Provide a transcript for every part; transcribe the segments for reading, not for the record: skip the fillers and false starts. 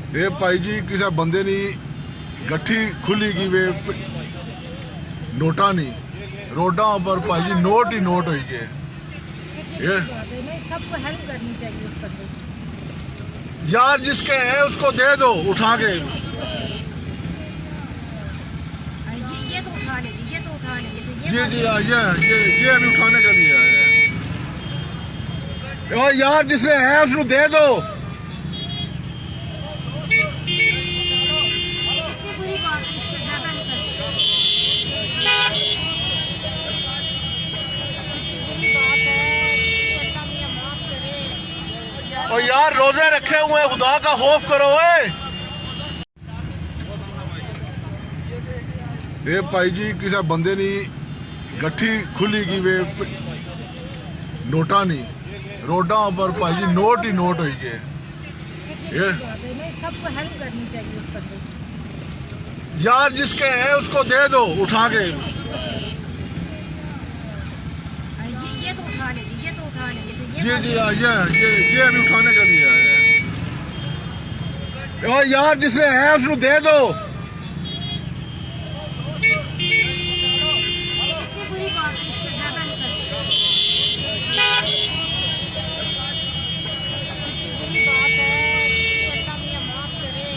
ये भाई जी किसी बंदे ने गट्ठी खुली की वे नोटा नहीं रोडा पर भाई जी नोट ही नोट हो गए। ये सबको हेल्प करनी चाहिए उस बंदे को। यार जिसके है उसको दे दो उठा के। ये तो उठा लेगी, ये तो उठा लेगी। जी जी हाँ ये अभी उठाने के लिए आया है। और यार जिसने है उसको दे दो। कितनी बुरी बात है, इससे ज्यादा नहीं कर सकते। कितनी बुरी बात है, अल्लाह मियां माफ करे। और यार रोजे रखे हुए हैं, खुदा का खौफ करो। ये भाई जी किसी बंदे ने गट्ठी खुली की वे नोटा नहीं रोडा पर भाई जी नोट ही नोट हो गए। ये सबको हेल्प करनी चाहिए उस बंदे को। यार जिसके है उसको दे दो उठा के। ये तो उठा लेगी, ये तो उठा लेगी। जी जी हाँ ये अभी उठाने के लिए आया है। और यार जिसने है उसको दे दो। कितनी बुरी बात है, इससे ज्यादा नहीं कर सकते। कितनी बुरी बात है, अल्लाह मियां माफ करे।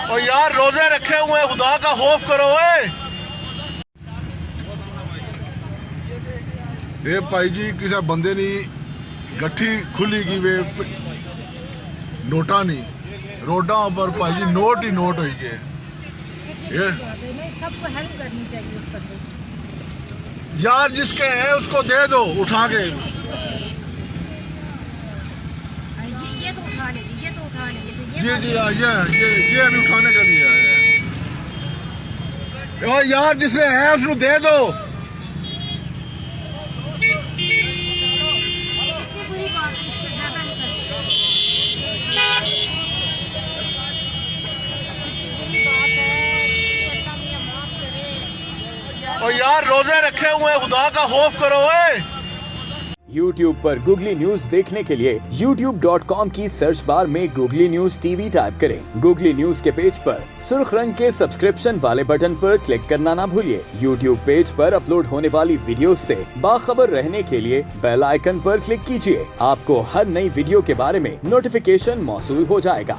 और यार रोजे रखे हुए हैं, खुदा का खौफ करो। ये भाई जी किसी बंदे ने गट्ठी खुली की वे नोटा नहीं रोडा पर भाई जी नोट ही नोट हो गए। ये सबको हेल्प करनी चाहिए उस बंदे को। यार जिसके है उसको दे दो उठा के। ये तो उठा लेगी, ये तो उठा लेगी। जी जी हाँ ये अभी उठाने के लिए आया है। और यार जिसने है उसको दे दो। कितनी बुरी बात है, इससे ज्यादा नहीं कर सकते। कितनी बुरी बात है, अल्लाह मियां माफ करे। और यार रोजे रखे हुए हैं, खुदा का खौफ करो। YouTube पर गूगली न्यूज देखने के लिए youtube.com की सर्च बार में गूगली न्यूज टीवी टाइप करें। गूगली न्यूज के पेज पर सुर्ख रंग के सब्सक्रिप्शन वाले बटन पर क्लिक करना ना भूलिए। YouTube पेज पर अपलोड होने वाली वीडियोस से बाखबर रहने के लिए बेल आइकन पर क्लिक कीजिए। आपको हर नई वीडियो के बारे में नोटिफिकेशन मौसूल हो जाएगा।